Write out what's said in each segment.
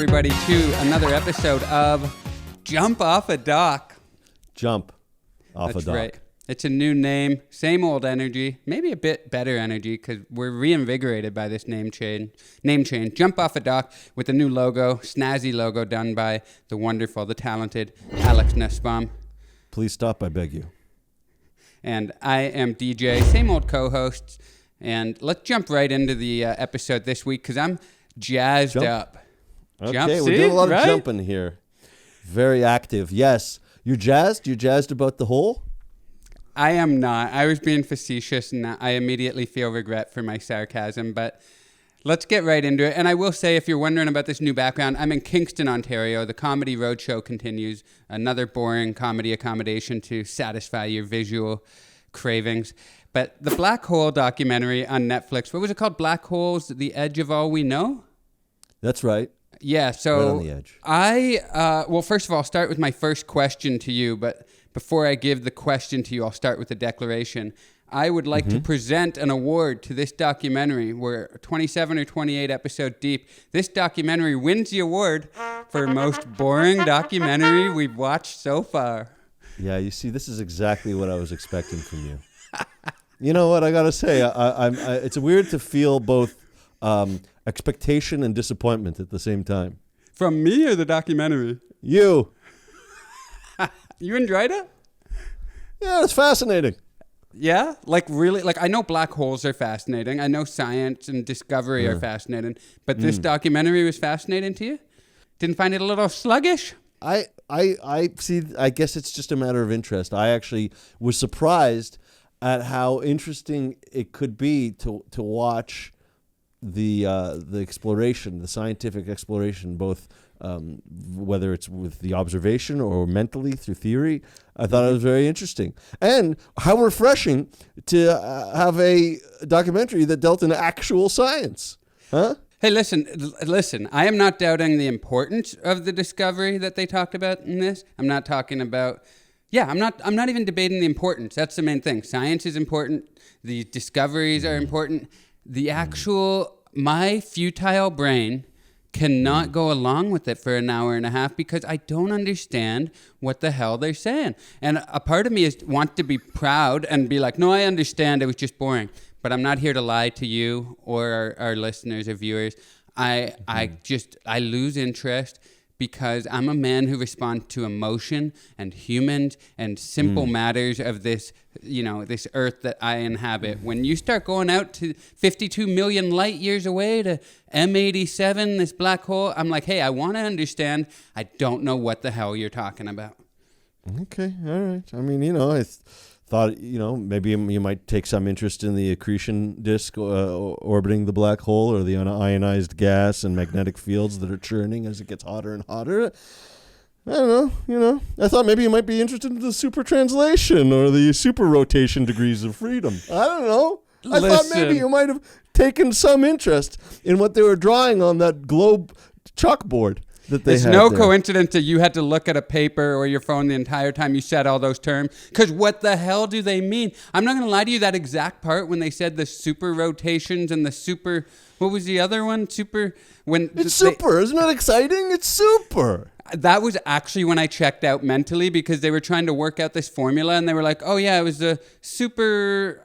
everybody, to another episode of Jump Off a Dock. Jump off a dock. That's right. It's a new name, same old energy, maybe a bit better energy because we're reinvigorated by this name change. Jump Off a Dock with a new logo, snazzy logo done by the wonderful, the talented Alex Nussbaum. Please stop, I beg you. And I am DJ, same old co-hosts. And let's jump right into the episode this week because I'm jazzed up. Okay, we're doing a lot of jumping here. Very active. Yes. You're jazzed? You jazzed about the hole? I am not. I was being facetious, and I immediately feel regret for my sarcasm, but let's get right into it. And I will say, if you're wondering about this new background, I'm in Kingston, Ontario. The Comedy Roadshow continues. Another boring comedy accommodation to satisfy your visual cravings. But the Black Hole documentary on Netflix, what was it called? Black Holes, The Edge of All We Know? That's right. Yeah, so right on the edge. Well, first of all, I'll start with my first question to you, but before I give the question to you, I'll start with the declaration. I would like to present an award to this documentary. We're 27 or 28 episodes deep. This documentary wins the award for most boring documentary we've watched so far. Yeah, you see, this is exactly what I was expecting from you. You know what I gotta say? It's weird to feel both expectation and disappointment at the same time. From me or the documentary? You. You enjoyed it? Yeah, it's fascinating. Yeah? Like really? Like I know black holes are fascinating. I know science and discovery are fascinating. But this documentary was fascinating to you? Didn't find it a little sluggish? I see. I guess it's just a matter of interest. I actually was surprised at how interesting it could be to watch the exploration, the scientific exploration, both whether it's with the observation or mentally through theory. I thought it was very interesting, and how refreshing to have a documentary that dealt in actual science, huh? Hey, listen. I am not doubting the importance of the discovery that they talked about in this. I'm not talking about. Yeah, I'm not even debating the importance. That's the main thing. Science is important. The discoveries are important. The actual, my futile brain cannot go along with it for an hour and a half because I don't understand what the hell they're saying. And a part of me wants to be proud and be like, no, I understand. It was just boring. But I'm not here to lie to you or our listeners or viewers. I lose interest because I'm a man who responds to emotion and humans and simple matters of this, this earth that I inhabit. When you start going out to 52 million light years away to M87, this black hole, I'm like, hey, I want to understand. I don't know what the hell you're talking about. Okay, all right. I mean, I thought, maybe you might take some interest in the accretion disk orbiting the black hole or the ionized gas and magnetic fields that are churning as it gets hotter and hotter. I don't know, I thought maybe you might be interested in the super translation or the super rotation degrees of freedom. I don't know. I thought maybe you might have taken some interest in what they were drawing on that globe chalkboard. It's no coincidence that you had to look at a paper or your phone the entire time you said all those terms. Because what the hell do they mean? I'm not going to lie to you, that exact part when they said the super rotations and the super... What was the other one? Super... Super. Isn't that exciting? It's super. That was actually when I checked out mentally because they were trying to work out this formula and they were like, oh yeah, it was a super...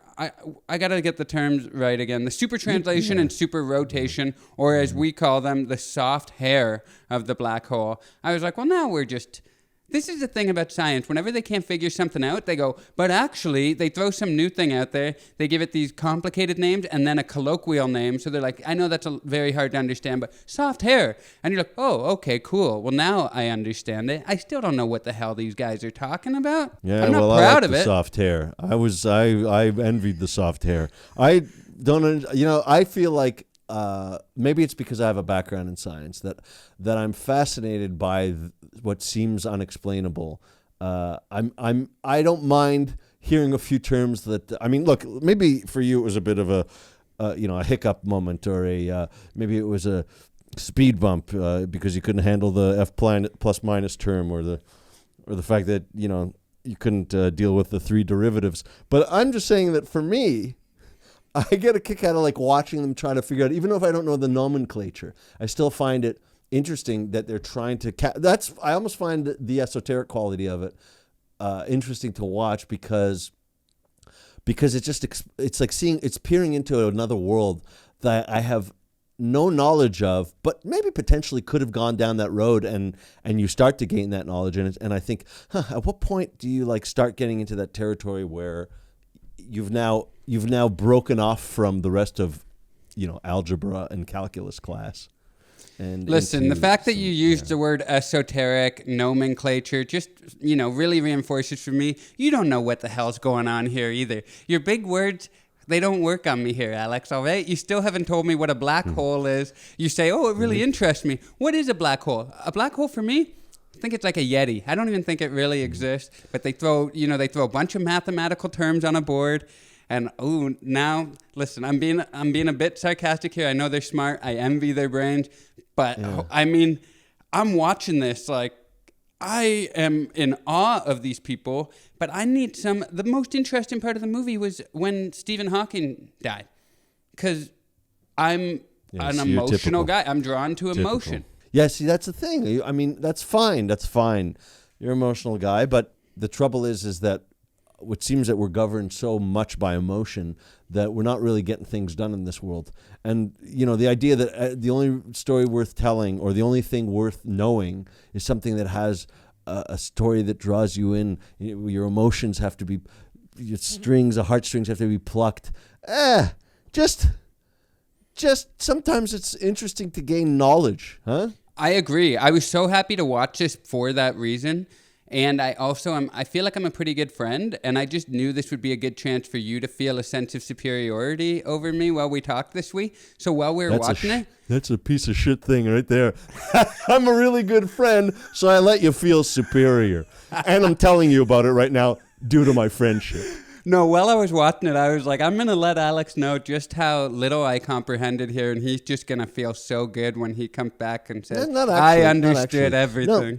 I got to get the terms right again. The super translation and super rotation, or as we call them, the soft hair of the black hole. I was like, well, now we're just... This is the thing about science. Whenever they can't figure something out, they go, but actually, they throw some new thing out there. They give it these complicated names and then a colloquial name. So they're like, I know that's very hard to understand, but soft hair. And you're like, oh, okay, cool. Well, now I understand it. I still don't know what the hell these guys are talking about. Yeah, I'm not well, proud I like of the it. Soft hair. I envied the soft hair. I don't, I feel like maybe it's because I have a background in science that I'm fascinated by what seems unexplainable. I don't mind hearing a few terms that, look, maybe for you it was a bit of a hiccup moment or maybe it was a speed bump because you couldn't handle the F plus minus term or the fact that you couldn't deal with the three derivatives. But I'm just saying that for me, I get a kick out of like watching them try to figure out, even if I don't know the nomenclature, I still find it interesting that they're trying to. I almost find the esoteric quality of it interesting to watch because it's like it's peering into another world that I have no knowledge of, but maybe potentially could have gone down that road, and you start to gain that knowledge, and I think, at what point do you like start getting into that territory where you've now broken off from the rest of algebra and calculus class? And listen, the fact that you used the word esoteric nomenclature just, really reinforces for me, you don't know what the hell's going on here either. Your big words, they don't work on me here, Alex, all right? You still haven't told me what a black hole is. You say, oh, it really interests me. What is a black hole? A black hole for me? I think it's like a Yeti. I don't even think it really exists, but they throw a bunch of mathematical terms on a board. And now listen, I'm being a bit sarcastic here. I know they're smart. I envy their brains, but I mean, I'm watching this like I am in awe of these people. But I need the most interesting part of the movie was when Stephen Hawking died, because I'm an emotional guy. I'm drawn to emotion. Yeah, see, that's the thing. I mean, that's fine. You're an emotional guy, but the trouble is that it seems that we're governed so much by emotion that we're not really getting things done in this world. And, the idea that the only story worth telling or the only thing worth knowing is something that has a story that draws you in. Your emotions have to be, the heartstrings have to be plucked. Just sometimes it's interesting to gain knowledge, huh? I agree. I was so happy to watch this for that reason. And I also I feel like I'm a pretty good friend, and I just knew this would be a good chance for you to feel a sense of superiority over me while we talked this week. So while we were watching it... That's a piece of shit thing right there. I'm a really good friend, so I let you feel superior. And I'm telling you about it right now due to my friendship. No, while I was watching it, I was like, I'm going to let Alex know just how little I comprehended here, and he's just going to feel so good when he comes back and says, I understood everything.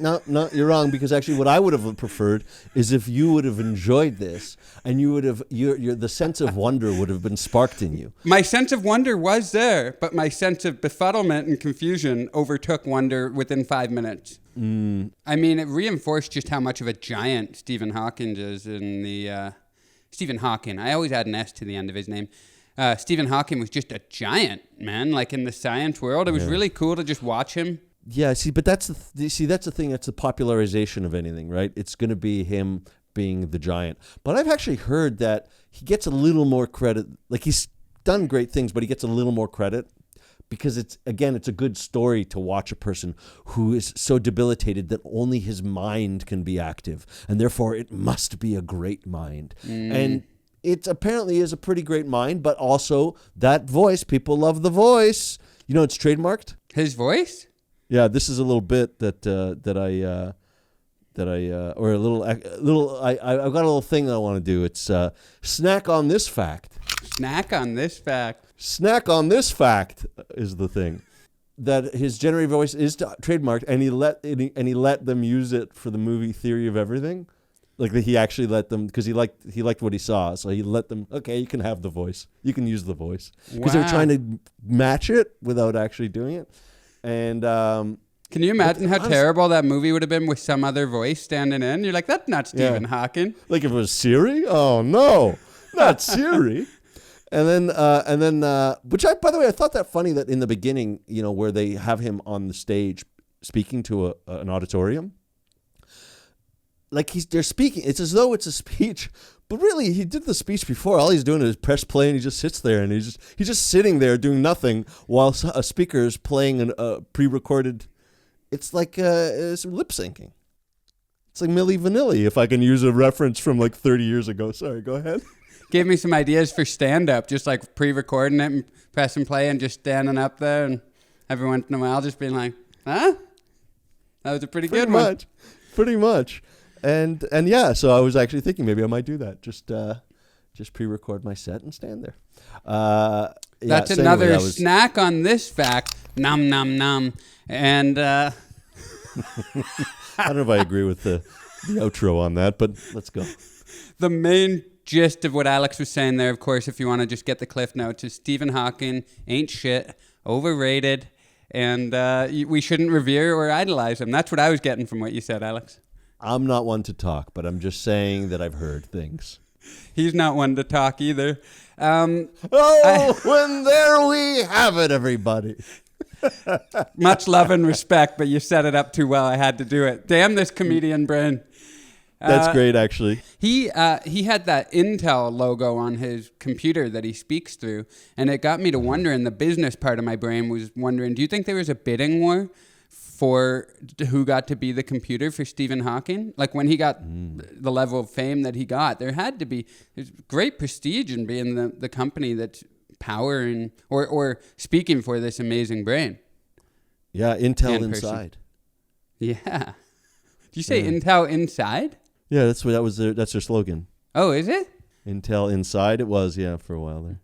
No, you're wrong, because actually what I would have preferred is if you would have enjoyed this and you would have, the sense of wonder would have been sparked in you. My sense of wonder was there, but my sense of befuddlement and confusion overtook wonder within 5 minutes. I mean, it reinforced just how much of a giant Stephen Hawking is in the... Stephen Hawking. I always add an S to the end of his name. Stephen Hawking was just a giant, man. Like in the science world, it was really cool to just watch him. Yeah, but that's the thing. That's the popularization of anything, right? It's going to be him being the giant. But I've actually heard that he gets a little more credit. Like, he's done great things, but he gets a little more credit because it's a good story to watch a person who is so debilitated that only his mind can be active, and therefore it must be a great mind. And it apparently is a pretty great mind, but also that voice. People love the voice. It's trademarked. His voice? Yeah, this is a little bit that I've got a little thing that I want to do. It's snack on this fact. Snack on this fact. Snack on this fact is the thing. That his generative voice is trademarked, and he let them use it for the movie Theory of Everything. Like, that he actually let them, because he liked what he saw, so he let them. Okay, you can have the voice. You can use the voice, because they were trying to match it without actually doing it. And can you imagine how terrible that movie would have been with some other voice standing in? You're like, that's not Stephen Hawking. Like if it was Siri? Oh no, not Siri. And then, which by the way, I thought that funny that in the beginning, where they have him on the stage speaking to an auditorium, like they're speaking. It's as though it's a speech, but really he did the speech before. All he's doing is press play, and he just sits there, and he's just sitting there doing nothing while a speaker is playing a pre-recorded. It's like it's lip syncing. It's like Milli Vanilli, if I can use a reference from like 30 years ago. Sorry, go ahead. Gave me some ideas for stand-up, just like pre-recording it and pressing play and just standing up there, and every once in a while just being like, huh? That was a pretty good one. Pretty much. And yeah, so I was actually thinking maybe I might do that. Just pre-record my set and stand there. That's another snack on this fact. Nom, nom, nom. And I don't know if I agree with the outro on that, but let's go. The main gist of what Alex was saying there, of course, if you want to just get the cliff notes, is Stephen Hawking ain't shit, overrated, and we shouldn't revere or idolize him. That's what I was getting from what you said, Alex. I'm not one to talk, but I'm just saying that I've heard things. He's not one to talk either. And there we have it, everybody. Much love and respect, but you set it up too well. I had to do it. Damn this comedian brain. That's great, actually. He had that Intel logo on his computer that he speaks through, and it got me to wondering, the business part of my brain was wondering, do you think there was a bidding war for who got to be the computer for Stephen Hawking? Like when he got the level of fame that he got, there's great prestige in being the company that's powering or speaking for this amazing brain. Yeah, Intel And inside. Yeah. Do you say Intel inside? Yeah, that's their slogan. Oh, is it? Intel inside. It was, for a while there.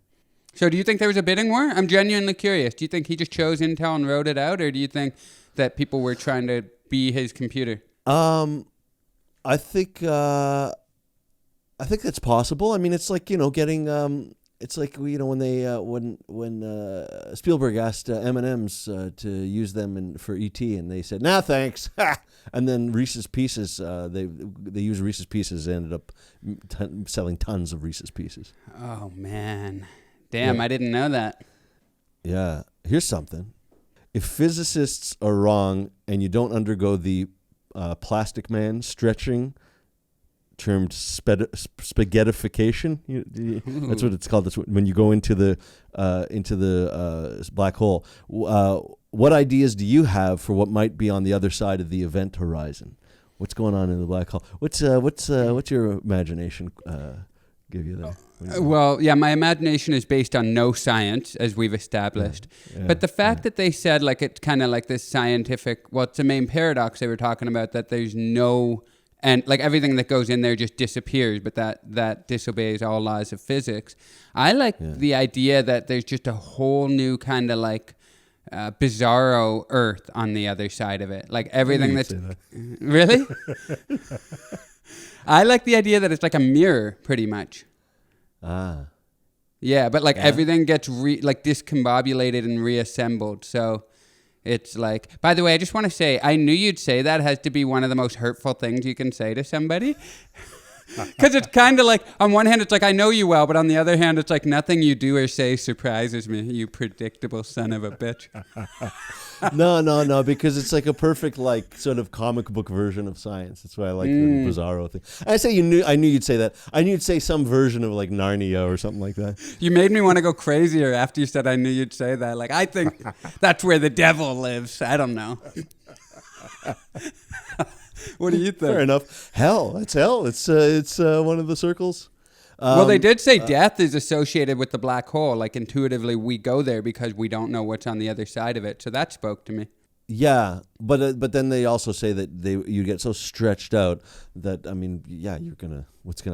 So do you think there was a bidding war? I'm genuinely curious. Do you think he just chose Intel and wrote it out, or do you think that people were trying to be his computer? I think that's possible. I mean, it's like, getting it's like, when they when Spielberg asked M&Ms to use them for ET, and they said, "Nah, thanks." And then Reese's Pieces, they used Reese's Pieces, and ended up selling tons of Reese's Pieces. Oh man, damn! I didn't know that. Yeah, here's something. If physicists are wrong and you don't undergo the Plastic Man stretching, termed spaghettification, that's what it's called. That's when you go into the black hole. What ideas do you have for what might be on the other side of the event horizon? What's going on in the black hole? What's your imagination give you there? Well, my imagination is based on no science, as we've established. But the fact that they said, like, it's kind of like this scientific, well, it's the main paradox they were talking about, that there's no, and like everything that goes in there just disappears, but that disobeys all laws of physics. I like the idea that there's just a whole new kind of like bizarro Earth on the other side of it. Like everything that's... Really? I like the idea that it's like a mirror, pretty much. Yeah, but like everything gets discombobulated and reassembled. So it's like, by the way, I just want to say, I knew you'd say that has to be one of the most hurtful things you can say to somebody. Because it's kind of like, on one hand, it's like, I know you well, but on the other hand, it's like nothing you do or say surprises me, you predictable son of a bitch. No, because it's like a perfect, like, sort of comic book version of science. That's why I like the bizarro thing. I knew you'd say that. I knew you'd say some version of like Narnia or something like that. You made me want to go crazier after you said I knew you'd say that. Like, I think that's where the devil lives. I don't know. What do you think? Fair enough. Hell. It's hell. It's one of the circles. Well, they did say death is associated with the black hole. Like, intuitively, we go there because we don't know what's on the other side of it. So that spoke to me. Yeah, but then they also say that you get so stretched out that, I mean,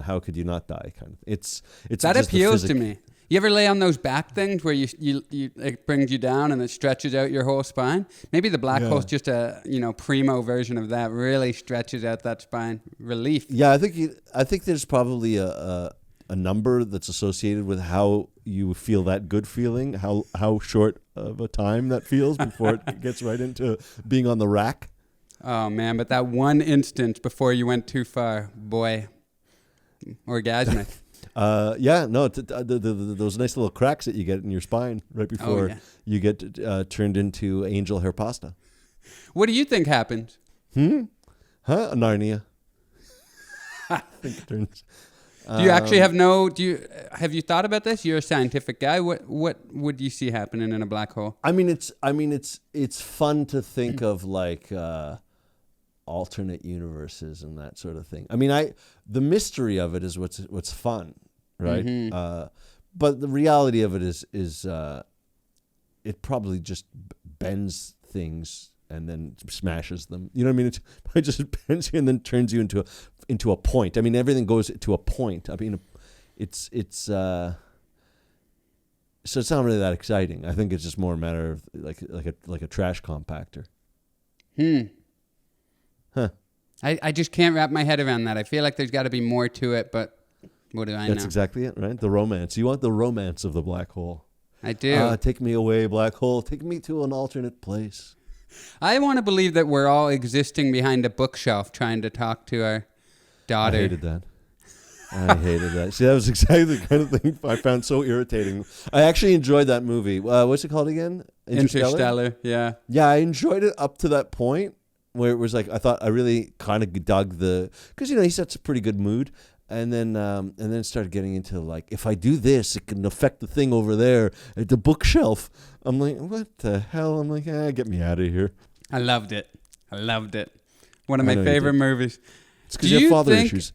how could you not die? Kind of. It's that appeals to me. You ever lay on those back things where you it brings you down and it stretches out your whole spine? Maybe the black hole's just a primo version of that. Really stretches out that spine. Relief. Yeah, I think there's probably a number that's associated with how you feel that good feeling, how short of a time that feels before it gets right into being on the rack. Oh man, but that one instance before you went too far, boy, orgasmic. Those nice little cracks that you get in your spine right before you get turned into angel hair pasta. What do you think happens? Narnia. Do you actually have you thought about this? You're a scientific guy. What would you see happening in a black hole? I mean, it's fun to think of like alternate universes and that sort of thing. I mean, the mystery of it is what's fun, right? Mm-hmm. But the reality of it is it probably just bends things and then smashes them. You know what I mean? It just bends you and then turns you into a point. I mean, everything goes to a point. I mean, it's so it's not really that exciting. I think it's just more a matter of like a trash compactor. I just can't wrap my head around that. I feel like there's got to be more to it, but what do I know? That's exactly it, right? The romance. You want the romance of the black hole. I do. Take me away, black hole. Take me to an alternate place. I want to believe that we're all existing behind a bookshelf trying to talk to our daughter. I hated that. See, that was exactly the kind of thing I found so irritating. I actually enjoyed that movie. What's it called again? Interstellar, yeah. Yeah, I enjoyed it up to that point where it was like, I thought I really kind of dug because, he sets a pretty good mood. And then it started getting into like, if I do this, it can affect the thing over there at the bookshelf. I'm like, what the hell? I'm like, get me out of here. I loved it. One of my favorite movies. It's because you have father issues.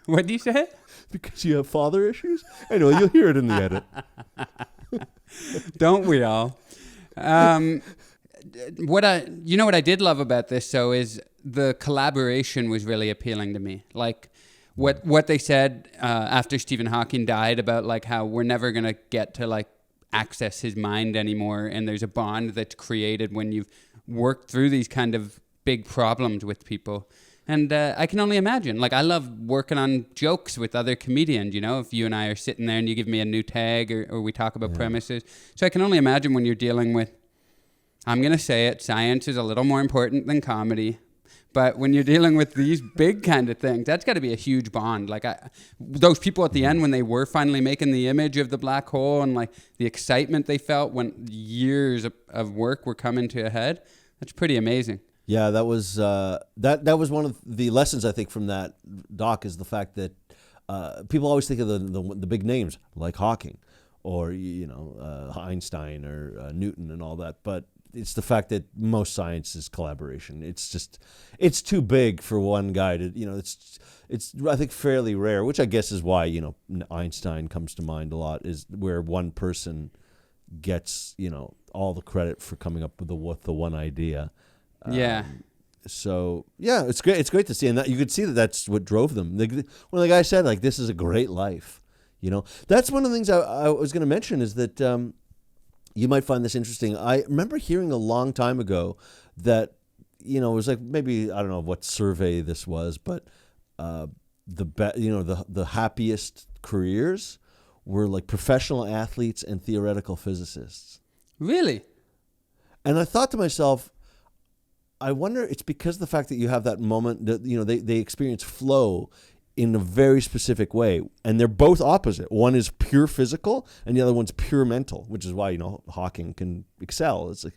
What do you say? Because you have father issues? I know, you'll hear it in the edit. Don't we all? What I did love about this, though, is the collaboration was really appealing to me. Like, what they said after Stephen Hawking died about like how we're never gonna get to like access his mind anymore, and there's a bond that's created when you've worked through these kind of big problems with people. And I can only imagine. Like, I love working on jokes with other comedians. If you and I are sitting there and you give me a new tag or we talk about premises. So I can only imagine when you're dealing with, I'm gonna say it, science is a little more important than comedy. But when you're dealing with these big kind of things, that's got to be a huge bond. Like those people at the end, when they were finally making the image of the black hole and like the excitement they felt when years of work were coming to a head, that's pretty amazing. Yeah, that was that was one of the lessons I think from that doc is the fact that people always think of the big names like Hawking or Einstein or Newton and all that, but it's the fact that most science is collaboration. It's too big for one guy to, it's I think fairly rare, which I guess is why, Einstein comes to mind a lot, is where one person gets, all the credit for coming up with the one idea. Yeah. So yeah, it's great. It's great to see, and that you could see that's what drove them. One of the guys said, like, this is a great life. That's one of the things I was going to mention is that you might find this interesting. I remember hearing a long time ago that it was like, maybe I don't know what survey this was, but the happiest careers were like professional athletes and theoretical physicists. Really? And I thought to myself, I wonder, it's because of the fact that you have that moment that, they experience flow in a very specific way. And they're both opposite. One is pure physical and the other one's pure mental, which is why, Hawking can excel. It's like,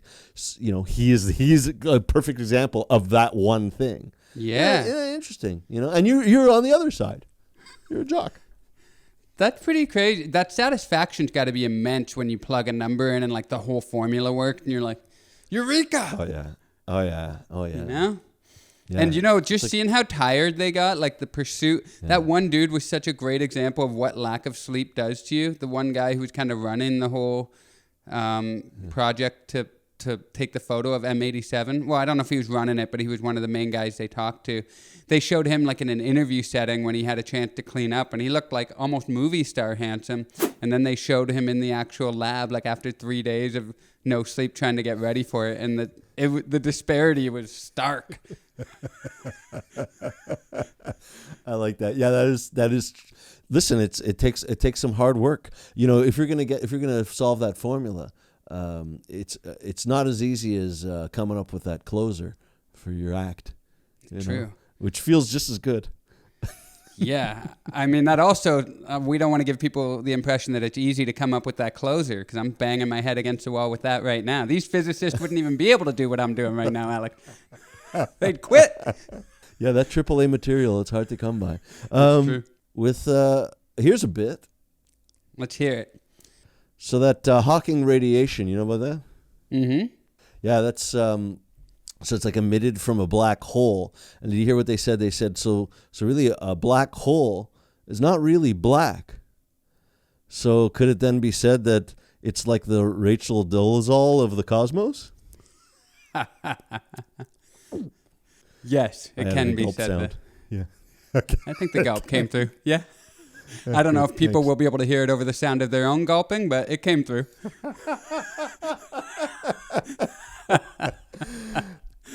he's a perfect example of that one thing. Yeah. Interesting, and you're on the other side. You're a jock. That's pretty crazy. That satisfaction's got to be immense when you plug a number in and like the whole formula worked and you're like, Eureka! Oh yeah. Yeah. And just seeing how tired they got, like the pursuit, that one dude was such a great example of what lack of sleep does to you. The one guy who was kind of running the whole project to take the photo of M87. Well, I don't know if he was running it, but he was one of the main guys they talked to. They showed him like in an interview setting when he had a chance to clean up, and he looked like almost movie star handsome. And then they showed him in the actual lab, like after 3 days of no sleep trying to get ready for it, and the disparity was stark. I like that. Yeah, that is. Listen, it takes some hard work. If you're gonna solve that formula, it's not as easy as coming up with that closer for your act. True. Which feels just as good. Yeah, I mean that also. We don't want to give people the impression that it's easy to come up with that closer, because I'm banging my head against the wall with that right now. These physicists wouldn't even be able to do what I'm doing right now, Alec. They'd quit. Yeah, that AAA material, it's hard to come by. True. With here's a bit. Let's hear it. So that Hawking radiation, you know about that? Mm-hmm. Yeah, that's so it's like emitted from a black hole. And did you hear what they said? They said so really a black hole is not really black. So could it then be said that it's like the Rachel Dolezal of the cosmos? Yes, it can be said sound. that. Yeah. I think the gulp came through. Yeah. I don't know if people will be able to hear it over the sound of their own gulping, but it came through.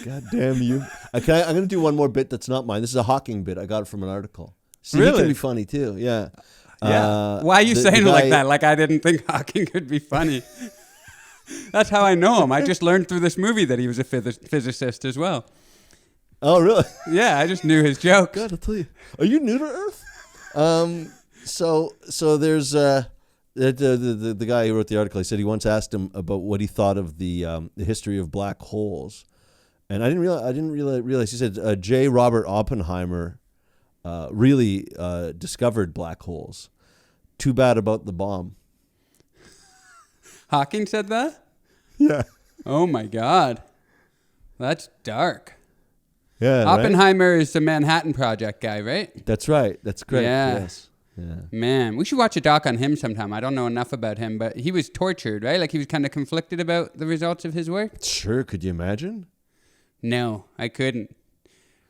God damn you. I'm going to do one more bit that's not mine. This is a Hawking bit. I got it from an article. See, Really? He can be funny too. Yeah. Yeah. Why are you saying it like that? Like I didn't think Hawking could be funny. That's how I know him. I just learned through this movie that he was a physicist as well. Oh, really? Yeah, I just knew his jokes. God, I'll tell you. Are you new to Earth? So there's the guy who wrote the article. He said he once asked him about what he thought of the history of black holes, and I didn't realize. He said J. Robert Oppenheimer really discovered black holes. Too bad about the bomb. Hawking said that? Yeah. Oh my God, that's dark. Yeah. Oppenheimer is the Manhattan Project guy, right? That's right. That's correct. Yeah. Yes. Yeah. Man, we should watch a doc on him sometime. I don't know enough about him, but he was tortured, right? Like he was kind of conflicted about the results of his work. Sure. Could you imagine? No, I couldn't.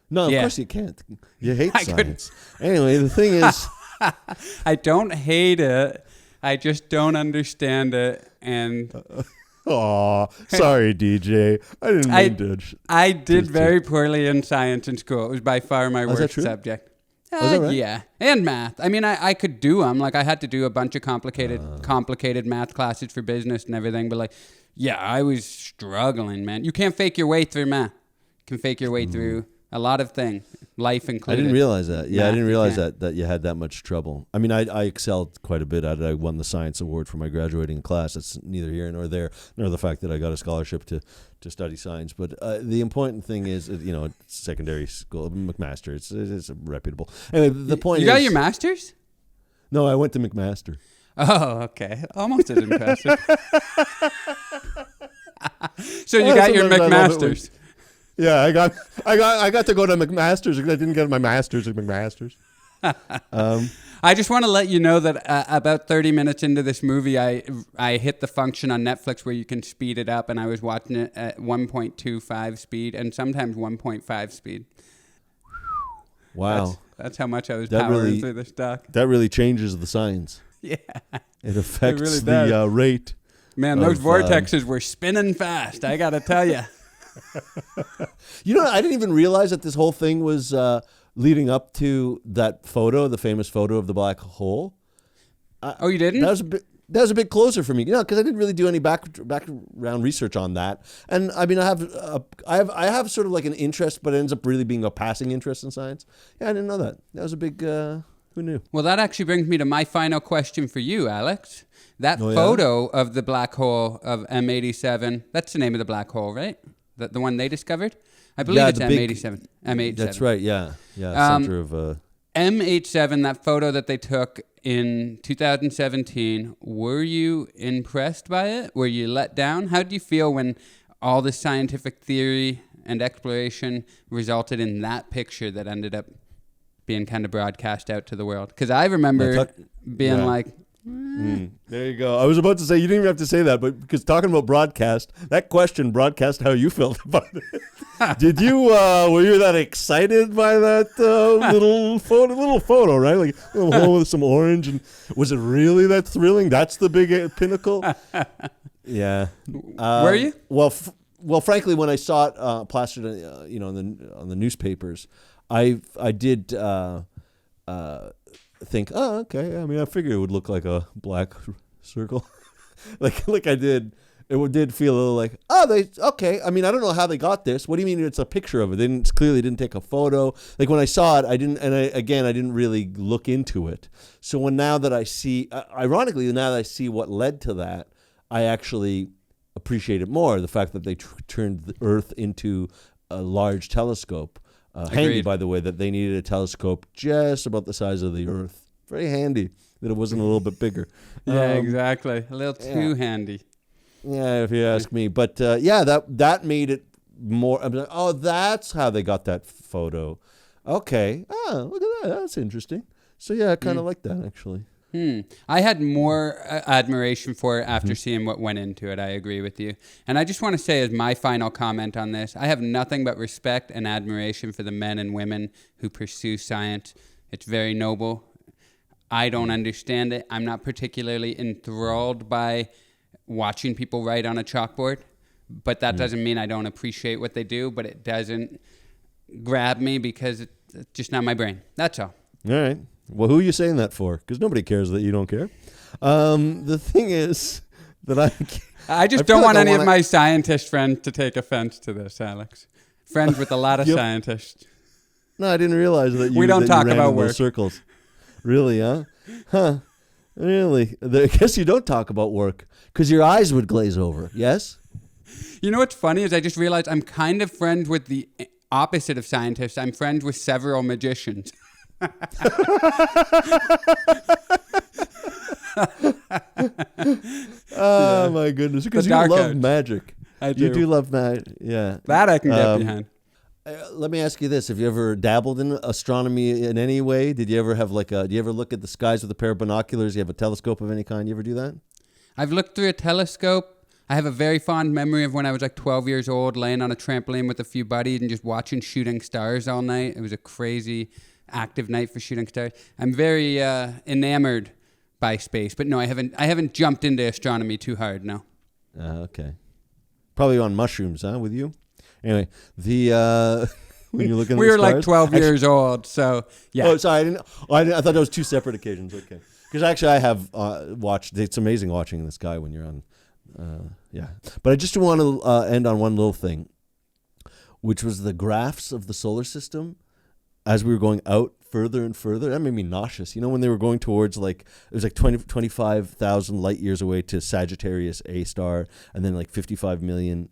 No, of Yeah. course you can't. You hate I science. Anyway, the thing is, I don't hate it. I just don't understand it. And oh, sorry, DJ. I didn't mean to. I did very poorly in science in school. It was by far my is that worst true? subject. is that right? Yeah, and math. I mean, I could do them. Like I had to do a bunch of complicated math classes for business and everything. But like, yeah, I was struggling, man. You can't fake your way through math. You can fake your way through a lot of things, life I included. didn't realize that. Yeah, I Math, didn't realize yeah. that you had that much trouble. I mean, I excelled quite a bit at it. I won the science award for my graduating class. That's neither here nor there, nor the fact that I got a scholarship to study science. But the important thing is, secondary school, McMaster. It's reputable. Anyway, the point You got your master's? No, I went to McMaster. Oh, okay. Almost as impressive. So you Yeah, got your sometimes I love it when- McMaster's. Yeah, I got to go to McMaster's. I didn't get my master's at McMaster's. I just want to let you know that about 30 minutes into this movie, I hit the function on Netflix where you can speed it up, and I was watching it at 1.25 speed and sometimes 1.5 speed. Wow, That's how much I was That powering really- through this doc. that really changes the science. Yeah. It affects really the does. rate. Man, those Of, vortexes were spinning fast, I got to tell you. I didn't even realize that this whole thing was leading up to that photo, the famous photo of the black hole. Oh, you didn't? That was a bit closer for me, because I didn't really do any background research on that. And I mean, I have sort of like an interest, but it ends up really being a passing interest in science. Yeah, I didn't know that. That was a big. Who knew? Well, that actually brings me to my final question for you, Alex. That Oh, yeah? photo of the black hole of M87, that's the name of the black hole, right? The one they discovered? I believe Yeah, it's the big- M87. M87. That's right. Yeah. Center of. M87, that photo that they took in 2017, were you impressed by it? Were you let down? How do you feel when all the scientific theory and exploration resulted in that picture that ended up being kind of broadcast out to the world? Because I remember being yeah. like, There you go. I was about to say, you didn't even have to say that, but because talking about broadcast, that question broadcast how you felt about it. Did you, were you that excited by that little photo, right? Like a little hole with some orange. And was it really that thrilling? That's the big pinnacle? Yeah. were you? Well, frankly, when I saw it plastered, on the newspapers, I did think, oh, okay. I mean, I figured it would look like a black circle, like I did. It did feel a little like, okay. I mean, I don't know how they got this. What do you mean it's a picture of it? They clearly didn't take a photo. Like when I saw it, I didn't really look into it. So now that I see, ironically, now that I see what led to that, I actually appreciate it more. The fact that they turned the Earth into a large telescope. Handy, by the way, that they needed a telescope just about the size of the Earth. Very handy that it wasn't a little bit bigger. Yeah, exactly. A little too handy. Yeah, if you ask me. But that made it more. I'm like, oh, that's how they got that photo. Okay. Oh, look at that. That's interesting. So yeah, I kind of like that actually. I had more admiration for it after seeing what went into it. I agree with you. And I just want to say as my final comment on this, I have nothing but respect and admiration for the men and women who pursue science. It's very noble. I don't understand it. I'm not particularly enthralled by watching people write on a chalkboard, but that doesn't mean I don't appreciate what they do, but it doesn't grab me because it's just not my brain. That's all. All right. Well, who are you saying that for? Because nobody cares that you don't care. The thing is that I just don't want any of my scientist friends to take offense to this, Alex. Friends with a lot of scientists. No, I didn't realize that we don't talk about work. Those circles. Really, huh? Huh. Really? I guess you don't talk about work because your eyes would glaze over, yes? You know what's funny is I just realized I'm kind of friends with the opposite of scientists. I'm friends with several magicians. Oh, my goodness. Because you love magic. I do. You do love magic. Yeah. That I can get behind. Let me ask you this. Have you ever dabbled in astronomy in any way? Did you ever have do you ever look at the skies with a pair of binoculars? You have a telescope of any kind? You ever do that? I've looked through a telescope. I have a very fond memory of when I was like 12 years old, laying on a trampoline with a few buddies and just watching shooting stars all night. It was a crazy, active night for shooting stars. I'm very enamored by space, but no, I haven't jumped into astronomy too hard, no. Okay. Probably on mushrooms, huh, with you? Anyway, when you look at we were like 12 years old, so yeah. Oh, sorry, I thought that was two separate occasions. Okay, because actually I have watched. It's amazing watching the sky when you're on. Yeah, but I just want to end on one little thing, which was the graphs of the solar system as we were going out further and further. That made me nauseous. You know, when they were going towards it was like 25,000 light years away to Sagittarius A star, and then like 55 million.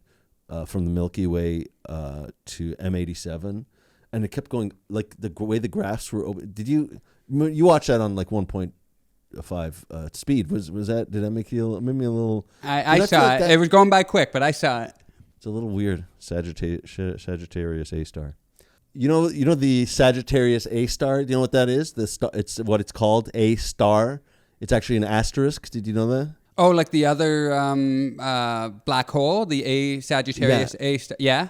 From the Milky Way to M87, and it kept going like the way the graphs were open. Did you watch that on like 1.5 speed? Was that? Did that make you made me a little? I saw it. It was going by quick, but I saw it. It's a little weird. Sagittarius A star. You know the Sagittarius A star. Do you know what that is? The star. It's what it's called. A star. It's actually an asterisk. Did you know that? Oh, like the other black hole, the A Sagittarius A star. Yeah.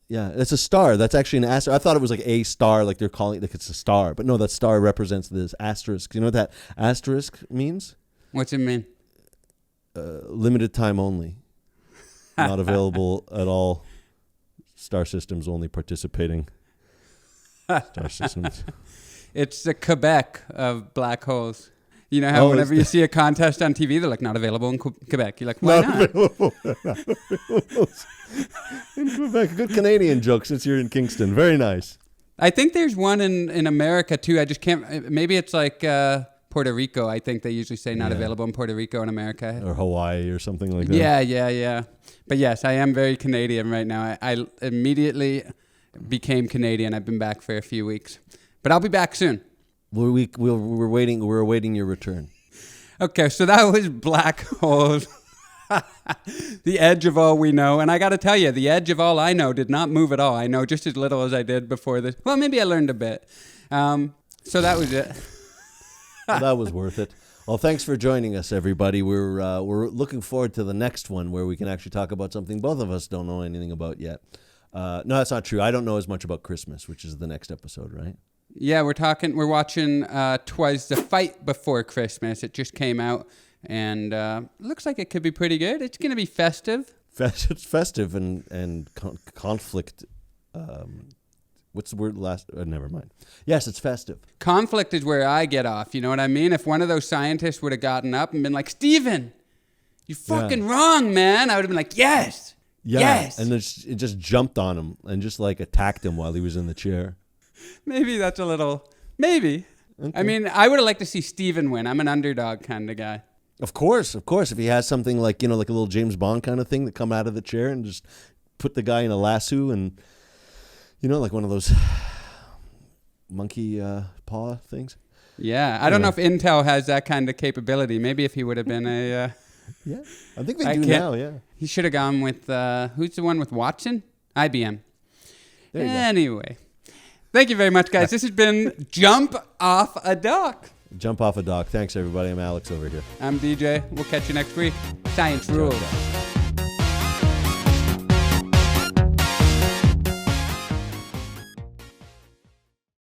Yeah, it's a star. That's actually an asterisk. I thought it was like a star, like they're calling it, like it's a star. But no, that star represents this asterisk. You know what that asterisk means? What's it mean? Limited time only. Not available at all. Star systems only participating. Star systems. It's the Quebec of black holes. You know how whenever you see a contest on TV, they're like, not available in Quebec. You're like, why not? Available in Quebec. A good Canadian joke since you're in Kingston. Very nice. I think there's one in America, too. I just can't. Maybe it's like Puerto Rico. I think they usually say not available in Puerto Rico in America. Or Hawaii or something like that. Yeah. But yes, I am very Canadian right now. I immediately became Canadian. I've been back for a few weeks. But I'll be back soon. We're waiting. We're awaiting your return. Okay, so that was black holes, the edge of all we know. And I got to tell you, the edge of all I know did not move at all. I know just as little as I did before this. Well, maybe I learned a bit. So that was it. Well, that was worth it. Well, thanks for joining us, everybody. We're looking forward to the next one where we can actually talk about something both of us don't know anything about yet. No, that's not true. I don't know as much about Christmas, which is the next episode, right? Yeah, we're watching Twas the Fight Before Christmas. It just came out, and looks like it could be pretty good. It's going to be festive. It's festive and conflict. What's the word last? Never mind. Yes, it's festive. Conflict is where I get off. You know what I mean? If one of those scientists would have gotten up and been like, Steven, you're fucking wrong, man. I would have been like, yes. Yeah. Yes. And it just jumped on him and just like attacked him while he was in the chair. Maybe that's a little... Maybe. Okay. I mean, I would have liked to see Steven win. I'm an underdog kind of guy. Of course. If he has something like, like a little James Bond kind of thing that come out of the chair and just put the guy in a lasso and, like one of those monkey paw things. Yeah. I don't know if Intel has that kind of capability. Maybe if he would have been a... yeah. I think they do now, yeah. He should have gone with... who's the one with Watson? IBM. Anyway... Thank you very much, guys. This has been Jump Off a Dock. Jump Off a Dock. Thanks, everybody. I'm Alex over here. I'm DJ. We'll catch you next week. Science rules.